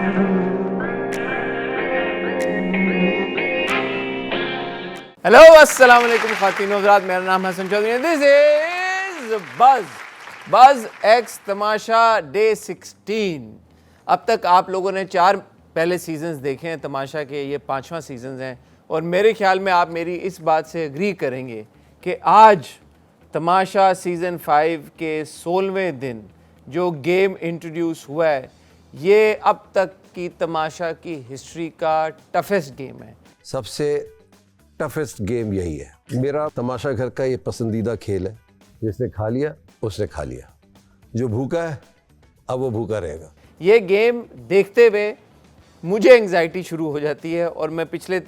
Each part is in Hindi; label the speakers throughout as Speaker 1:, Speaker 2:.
Speaker 1: हेलो अस्सलाम वालेकुम ख़ातीन व हज़रात, मेरा नाम हसन चौधरी है। This is buzz x Tamasha day 16। अब तक आप लोगों ने 4 पहले सीजन्स देखे हैं तमाशा के, ये 5वां सीजन है और मेरे ख्याल में आप मेरी इस बात से एग्री करेंगे कि आज तमाशा सीज़न 5 के 16वें दिन जो गेम इंट्रोड्यूस हुआ है, ये अब तक की तमाशा की हिस्ट्री का टफेस्ट गेम है।
Speaker 2: सबसे टफेस्ट गेम यही है। मेरा तमाशा घर का ये पसंदीदा खेल है। जिसने खा लिया उसने खा लिया, जो भूखा है अब वो भूखा रहेगा।
Speaker 1: ये गेम देखते हुए मुझे एंग्जाइटी शुरू हो जाती है और मैं पिछले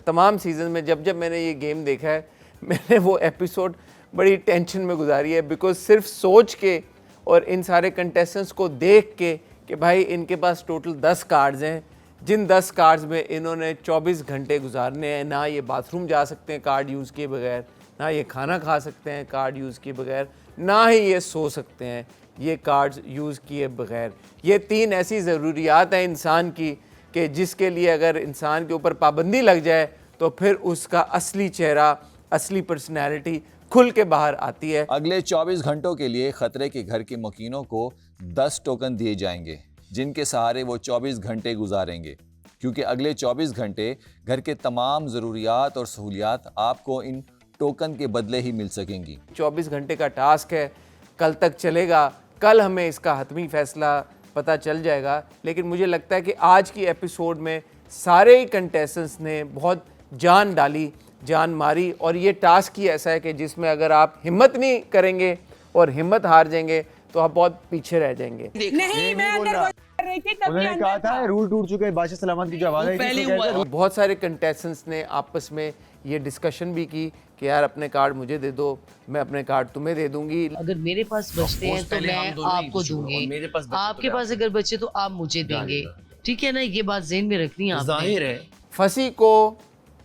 Speaker 1: तमाम सीज़न में जब मैंने ये गेम देखा है, मैंने वो एपिसोड बड़ी टेंशन में गुजारी है। बिकॉज सिर्फ सोच के और इन सारे कंटेस्टेंट्स को देख के कि भाई इनके पास टोटल 10 कार्ड्स हैं, जिन 10 कार्ड्स में इन्होंने 24 घंटे गुजारने हैं। ना ये बाथरूम जा सकते हैं कार्ड यूज़ किए बगैर, ना ये खाना खा सकते हैं कार्ड यूज़ किए बगैर, ना ही ये सो सकते हैं ये कार्ड्स यूज़ किए बगैर। ये 3 ऐसी ज़रूरियात हैं इंसान की कि जिसके लिए अगर इंसान के ऊपर पाबंदी लग जाए तो फिर उसका असली चेहरा, असली पर्सनैलिटी खुल के बाहर आती है।
Speaker 3: अगले 24 घंटों के लिए खतरे के घर के मुकीनों को 10 टोकन दिए जाएंगे, जिनके सहारे वो 24 घंटे गुजारेंगे। क्योंकि अगले 24 घंटे घर के तमाम ज़रूरियात और सहूलियात आपको इन टोकन के बदले ही मिल सकेंगी।
Speaker 1: 24 घंटे का टास्क है, कल तक चलेगा। कल हमें इसका हतमी फ़ैसला पता चल जाएगा। लेकिन मुझे लगता है कि आज की एपिसोड में सारे ही कंटेस्टेंट्स ने बहुत जान डाली, जान मारी। और ये टास्क ही ऐसा है कि जिसमें अगर आप हिम्मत नहीं करेंगे और हिम्मत हार जाएंगे तो आप बहुत पीछे रह जाएंगे।
Speaker 4: नहीं, मैं अंदर कर रही थी, तब
Speaker 5: उन्होंने कहा था रूल टूट चुके हैं, बादशाह सलामत की जो आवाज़ आई थी, तो कहते हैं,
Speaker 1: बहुत सारे कंटेस्टेंट्स ने आपस में ये डिस्कशन भी की कि यार अपने कार्ड मुझे दे दो, मैं अपने कार्ड तुम्हें दे दूंगी।
Speaker 6: अगर मेरे पास बचते हैं तो मैं आपको दूंगी, आपके पास अगर बचे तो आप मुझे देंगे। ठीक है ना, ये बात ज़हन में रखनी है आपने।
Speaker 7: जाहिर है
Speaker 1: फसी को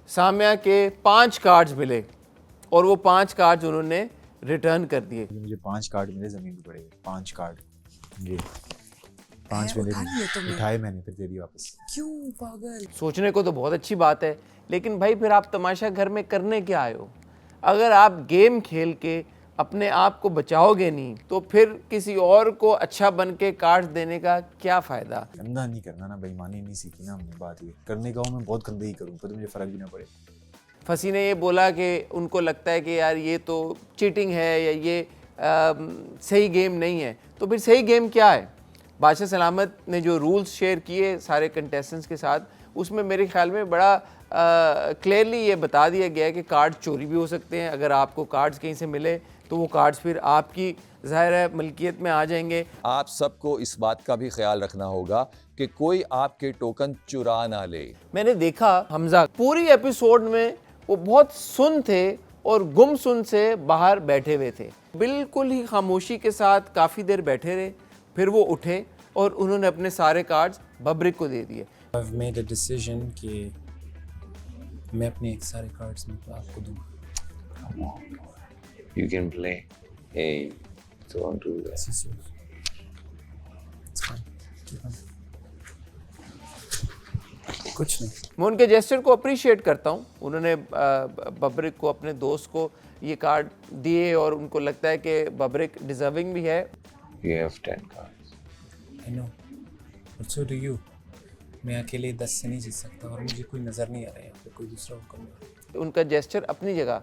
Speaker 1: सामिया के 5 कार्ड्स मिले और वो 5 कार्ड्स उन्होंने रिटर्न कर दिए।
Speaker 5: मुझे 5 कार्ड मिले, ज़मीन पे पड़े 5 कार्ड, ये 5 मिले, उठाए मैंने, फिर दे दिए वापस।
Speaker 4: क्यों पागल?
Speaker 1: सोचने को तो बहुत अच्छी बात है, लेकिन भाई फिर आप तमाशा घर में करने क्या आए हो? अगर आप गेम खेल के अपने आप को बचाओगे नहीं तो फिर किसी और को अच्छा बन के कार्ड्स देने का क्या फ़ायदा?
Speaker 5: गंदा नहीं करना ना, बेईमानी नहीं सीखी ना हमने। बात ये करने का हूँ मैं बहुत गंदगी करूँ, पर मुझे फ़र्क भी ना पड़े।
Speaker 1: फसी ने ये बोला कि उनको लगता है कि यार ये तो चीटिंग है या ये सही गेम नहीं है। तो फिर सही गेम क्या है? बादशाह सलामत ने जो रूल्स शेयर किए सारे कंटेस्टेंट्स के साथ, उसमें मेरे ख्याल में बड़ा क्लियरली ये बता दिया गया है कि कार्ड चोरी भी हो सकते हैं। अगर आपको कार्ड्स कहीं से मिले तो वो कार्ड्स फिर आपकी ज़ाहिर है मलकियत में आ जाएंगे।
Speaker 3: आप सबको इस बात का भी ख्याल रखना होगा कि कोई आपके टोकन चुरा ना ले।
Speaker 1: मैंने देखा हमजा पूरी एपिसोड में वो बहुत सुन थे और गुमसुन से बाहर बैठे हुए थे, बिल्कुल ही खामोशी के साथ काफ़ी देर बैठे रहे। फिर वो उठे और उन्होंने अपने सारे कार्ड्स बब्रिक को दे दिए।
Speaker 8: I've made a decision कि मैं अपने एक सारे कार्ड्स में आपको दूंगा।
Speaker 7: you can play. Hey, don't do that.
Speaker 8: This is yours. It's fine. Keep on. कुछ नहीं।
Speaker 1: मैं उनके जेस्चर को अप्रिशिएट करता हूँ। उन्होंने बब्रिक को, अपने दोस्त को ये कार्ड दिए और उनको लगता है कि बब्रिक डिजर्विंग भी है।
Speaker 7: You have 10 cards.
Speaker 8: I know. But so do you. मैं अकेले 10 से नहीं जीत सकता और मुझे कोई नज़र नहीं आ रहा है यहाँ पे कोई दूसरा हुक्म।
Speaker 1: उनका जेस्चर अपनी जगह,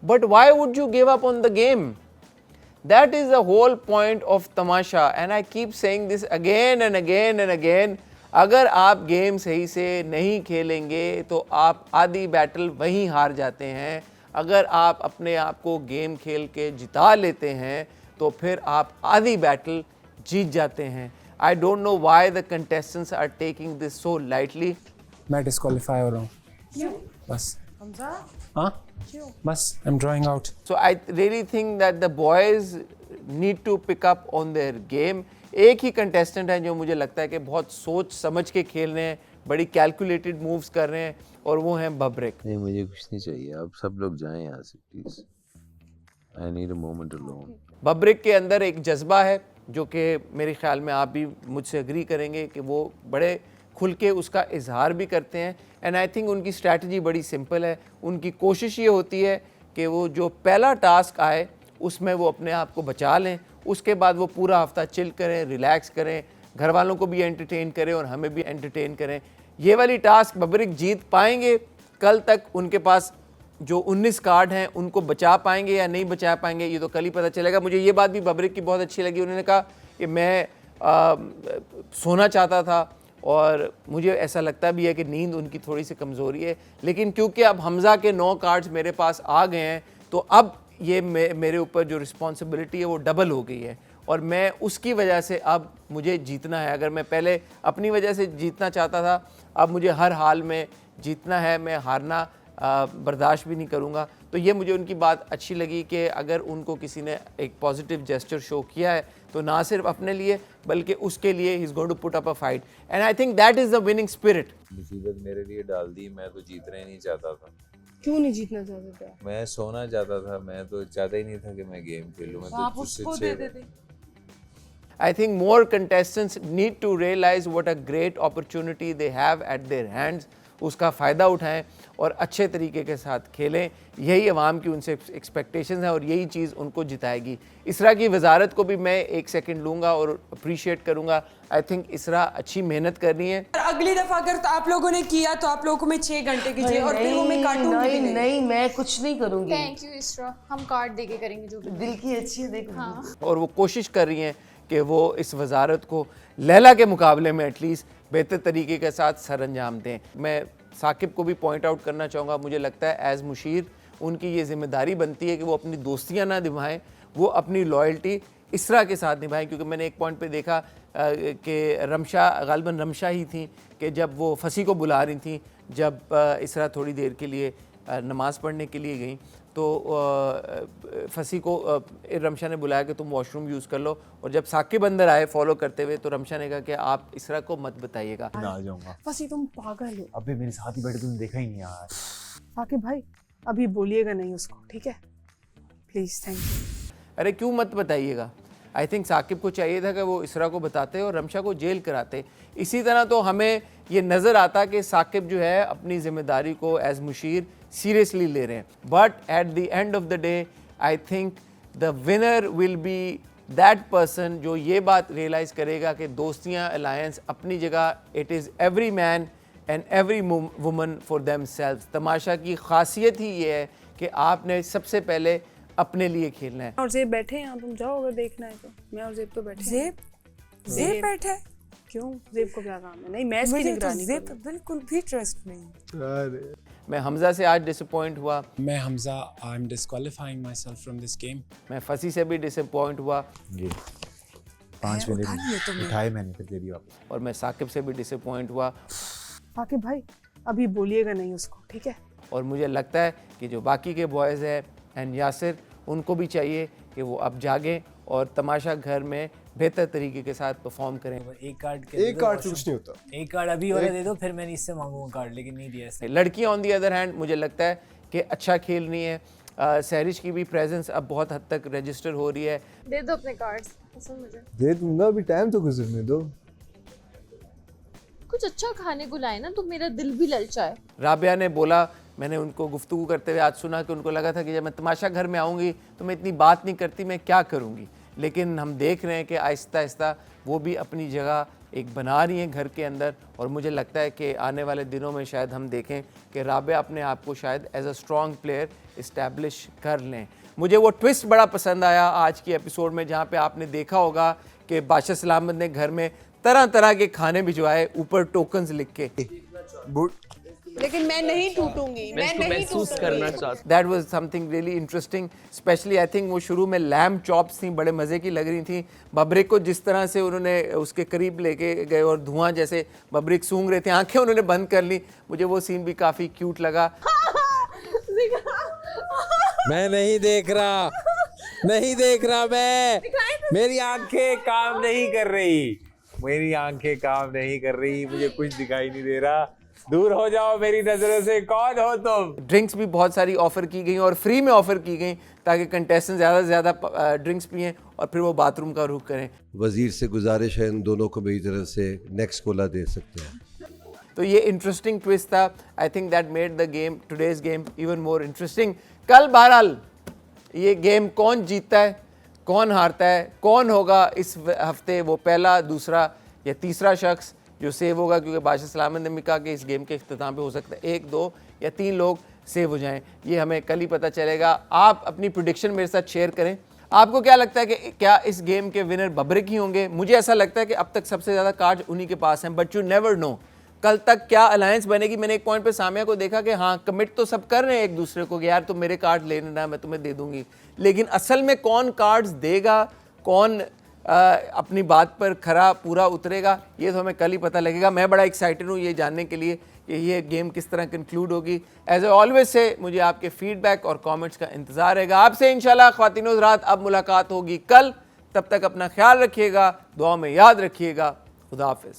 Speaker 1: but why would you give up on the game? That is the whole point of तमाशा and I keep saying this again and again and again. अगर आप गेम सही से नहीं खेलेंगे तो आप आधी बैटल वहीं हार जाते हैं। अगर आप अपने आप को गेम खेल के जिता लेते हैं तो फिर आप आधी बैटल जीत जाते हैं। I don't know why the contestants are taking this so lightly.
Speaker 8: मैं डिस्क्वालीफाई हो रहा हूँ।
Speaker 4: क्यों?
Speaker 8: बस।
Speaker 4: हमजा?
Speaker 8: हाँ?
Speaker 4: क्यों?
Speaker 8: बस I'm drawing out.
Speaker 1: So I really think that the boys need to pick up on their game. एक ही contestant है जो मुझे लगता है कि बहुत सोच समझ के खेल रहे हैं, बड़ी calculated moves कर रहे हैं, और वो हैं बब्रिक।
Speaker 9: नहीं, मुझे कुछ नहीं चाहिए, अब सब लोग जाएं यहाँ से please. I need a moment alone.
Speaker 1: बब्रिक के अंदर एक जज्बा है जो कि मेरे ख्याल में आप भी मुझसे एग्री करेंगे कि वो बड़े खुल के उसका इजहार भी करते हैं। एंड आई थिंक उनकी स्ट्रैटेजी बड़ी सिंपल है। उनकी कोशिश ये होती है कि वो जो पहला टास्क आए उसमें वो अपने आप को बचा लें, उसके बाद वो पूरा हफ्ता चिल करें, रिलैक्स करें, घर वालों को भी एंटरटेन करें और हमें भी एंटरटेन करें। ये वाली टास्क बबरिक जीत पाएंगे। कल तक उनके पास जो 19 कार्ड हैं उनको बचा पाएंगे या नहीं बचा पाएंगे ये तो कल ही पता चलेगा। मुझे ये बात भी बबरिक की बहुत अच्छी लगी, उन्होंने कहा कि मैं सोना चाहता था और मुझे ऐसा लगता भी है कि नींद उनकी थोड़ी सी कमज़ोरी है, लेकिन क्योंकि अब हमज़ा के 9 कार्ड्स मेरे पास आ गए हैं तो अब ये मेरे ऊपर जो रिस्पॉन्सिबिलिटी है वो डबल हो गई है और मैं उसकी वजह से अब मुझे जीतना है। अगर मैं पहले अपनी वजह से जीतना चाहता था, अब मुझे हर हाल में जीतना है, मैं हारना बर्दाश्त भी नहीं करूँगा। तो ये मुझे उनकी बात अच्छी लगी कि अगर उनको किसी ने एक पॉजिटिव जेस्चर शो किया है तो ना सिर्फ अपने लिए बल्कि उसके लिए ही is going to put up a fight and I think that is the winning spirit.
Speaker 9: मुसीबत मेरे लिए डाल दी, मैं तो जीतना ही नहीं चाहता था।
Speaker 4: क्यों नहीं जीतना चाहते थे?
Speaker 9: मैं सोना चाहता था, मैं तो चाहता ही नहीं था कि मैं गेम खेलूं। मैं
Speaker 4: आप
Speaker 9: तो
Speaker 4: उसको दे देते।
Speaker 1: I think more contestants need to realize what a great opportunity they have at their hands, उसका फ़ायदा उठाएं और अच्छे तरीके के साथ खेलें। यही अवाम की उनसे एक्सपेक्टेशंस हैं और यही चीज़ उनको जिताएगी। इसरा की वजारत को भी मैं 1 सेकंड लूँगा और अप्रिशिएट करूँगा। आई थिंक इसरा अच्छी मेहनत कर रही है।
Speaker 4: अगली दफा अगर आप लोगों ने किया तो आप लोगों को मैं 6 घंटे की चाहिए और फिर वो मैं काटूंगी भी नहीं।
Speaker 6: नहीं, मैं कुछ नहीं करूँगी।
Speaker 10: थैंक यू इसरा, हम कार्ड देके करेंगे जो भी।
Speaker 6: दिल की अच्छी है, देखो।
Speaker 10: हाँ।
Speaker 1: और वो कोशिश कर रही हैं कि वो इस वजारत को लैला के मुकाबले में एटलीस्ट बेहतर तरीके के साथ सर अंजाम दें। मैं साकिब को भी पॉइंट आउट करना चाहूँगा, मुझे लगता है एज़ मुशीर उनकी ये ज़िम्मेदारी बनती है कि वो अपनी दोस्तियाँ ना निभाएं, वो अपनी लॉयल्टी इसरा के साथ निभाएं। क्योंकि मैंने एक पॉइंट पे देखा कि रमशा गालिबन रमशा ही थी कि जब वो फसी को बुला रही थी, जब इसरा थोड़ी देर के लिए नमाज़ पढ़ने के लिए गई तो फसी को रमशा ने बुलाया कि तुम वॉशरूम यूज़ कर लो और जब साकिब अंदर आए फॉलो करते हुए तो रमशा ने कहा कि आप इसरा को मत बताइएगा।
Speaker 5: मैं आ जाऊंगा।
Speaker 4: फसी तुम पागल हो।
Speaker 5: अबे मेरे साथ ही बैठे, तुमने देखा ही नहीं यार।
Speaker 4: साकिब भाई अभी बोलिएगा नहीं उसको, ठीक है? Please, thank you.
Speaker 1: अरे क्यों मत बताइएगा? आई थिंक साकिब को चाहिए था कि वो इसरा को बताते और रमशा को जेल कराते। इसी तरह तो हमें ये नज़र आता कि साकिब जो है अपनी ज़िम्मेदारी को एज़ मुशीर सीरियसली ले रहे हैं। But at the end of the day I think the winner will be that person जो ये बात रियलाइज़ करेगा कि दोस्तियाँ अलायंस अपनी जगह, it is every man and every woman for themselves. तमाशा की खासियत ही ये है कि आपने सबसे पहले अपने लिए खेलना है।
Speaker 4: और जेब बैठे हैं, तुम जाओ अगर देखना है तो। मैं और जेब तो बैठे हैं। जेब बैठे है? क्यों? जेब को क्या काम है? नहीं, मैं इसकी निगरानी
Speaker 10: जेब पे बिल्कुल भी ट्रस्ट नहीं।
Speaker 1: मैं हमजा से आज डिसअपॉइंट हुआ।
Speaker 8: मैं Hamza, I am disqualifying myself from this game.
Speaker 1: मैं फसी से भी डिसअपॉइंट हुआ।
Speaker 5: ये 5 मिनट उठाए मैंने, फिर दे दी वापस।
Speaker 1: और मैं साकिब से भी डिसअपॉइंट हुआ।
Speaker 4: साकिब भाई अभी बोलिएगा नहीं उसको, ठीक है?
Speaker 1: और मुझे लगता है कि जो बाकी के बॉयज़ हैं एंड यासिर, उनको भी चाहिए कि वो अब जागें और तमाशा घर में बेहतर तरीके के साथ परफॉर्म करें।
Speaker 11: एक कार्ड
Speaker 5: से कुछ नहीं होता।
Speaker 11: एक कार्ड अभी और दे दो, फिर मैं इससे मांगूंगा कार्ड, लेकिन नहीं दिया इसने।
Speaker 1: लड़कियां ऑन दी अदर हैंड मुझे लगता है कि अच्छा खेल रही हैं। सहरिश की भी प्रेजेंस अब बहुत हद तक रजिस्टर हो रही है।
Speaker 10: दे दो अपने कार्ड्स, पसंद मुझे।
Speaker 5: दे दूंगा, अभी टाइम तो गुजरने दो।
Speaker 10: कुछ अच्छा खाने को लाए ना तो मेरा दिल भी ललचाए।
Speaker 1: राबिया ने बोला, मैंने उनको गुफ्तगू करते हुए आज सुना कि उनको लगा था कि जब मैं तमाशा घर में आऊँगी तो मैं इतनी बात नहीं करती, मैं क्या करूँगी। लेकिन हम देख रहे हैं कि आहिस्ता आहिस्ता वो भी अपनी जगह एक बना रही हैं घर के अंदर और मुझे लगता है कि आने वाले दिनों में शायद हम देखें कि राबिया अपने आप को शायद as a strong player establish कर लें। मुझे वो ट्विस्ट बड़ा पसंद आया आज की एपिसोड में, जहाँ पे आपने देखा होगा कि बादशाह सलामत ने घर में तरह तरह के खाने भिजवाए ऊपर टोकन्स लिख के।
Speaker 4: लेकिन मैं नहीं टूटूंगी, मैं नहीं टूटूंगी।
Speaker 1: That was something really interesting, specially I think वो शुरू में लैम्ब चॉप्स थी, बड़े मज़े की लग रही थी। बबरिक को जिस तरह से उन्होंने उसके करीब लेके गए और धुआं जैसे बबरिक सूंघ रहे थे, आंखें उन्होंने बंद कर ली, मुझे वो सीन भी काफ़ी क्यूट लगा।
Speaker 11: मैं नहीं देख रहा, नहीं देख रहा मैं, मेरी आंखें काम नहीं कर रही, मेरी आंखें काम नहीं कर रही, मुझे कुछ दिखाई नहीं दे रहा, दूर हो जाओ मेरी नजरों से, कौन हो तुम।
Speaker 1: ड्रिंक्स भी बहुत सारी ऑफ़र की गई और फ्री में ऑफ़र की गई ताकि कंटेस्टेंट ज़्यादा से ज़्यादा ड्रिंक्स पिएं और फिर वो बाथरूम का रुख करें।
Speaker 2: वज़ीर से गुजारिश है इन दोनों को मेरी तरफ से नेक्स्ट कोला दे सकते हैं।
Speaker 1: तो ये इंटरेस्टिंग ट्विस्ट था. आई think that made the game, today's game, even more interesting. कल बहरहाल ये गेम कौन जीतता है, कौन हारता है, कौन होगा इस हफ्ते वो पहला, दूसरा या तीसरा शख्स जो सेव होगा, क्योंकि बादशाह सलामत ने भी कहा कि इस गेम के इख्तिताम पे हो सकता है 1, 2 या 3 लोग सेव हो जाएं. ये हमें कल ही पता चलेगा. आप अपनी प्रेडिक्शन मेरे साथ शेयर करें. आपको क्या लगता है कि क्या इस गेम के विनर बबरिक ही होंगे? मुझे ऐसा लगता है कि अब तक सबसे ज़्यादा कार्ड उन्हीं के पास हैं, बट यू नेवर नो कल तक क्या अलायंस बनेगी. मैंने एक पॉइंट पे सामिया को देखा कि हाँ कमिट तो सब कर रहे हैं एक दूसरे को कि यार तुम मेरे कार्ड ले लेना, मैं तुम्हें दे दूंगी, लेकिन असल में कौन कार्ड्स देगा, कौन अपनी बात पर खरा पूरा उतरेगा, ये तो हमें कल ही पता लगेगा. मैं बड़ा एक्साइटेड हूँ ये जानने के लिए कि ये गेम किस तरह कंक्लूड होगी. एज ए ऑलवेज से मुझे आपके फीडबैक और कमेंट्स का इंतज़ार रहेगा. आपसे इंशाल्लाह ख्वातीनो हज़रात अब मुलाकात होगी कल. तब तक अपना ख्याल रखिएगा, दुआ में याद रखिएगा. खुदा हाफिज़.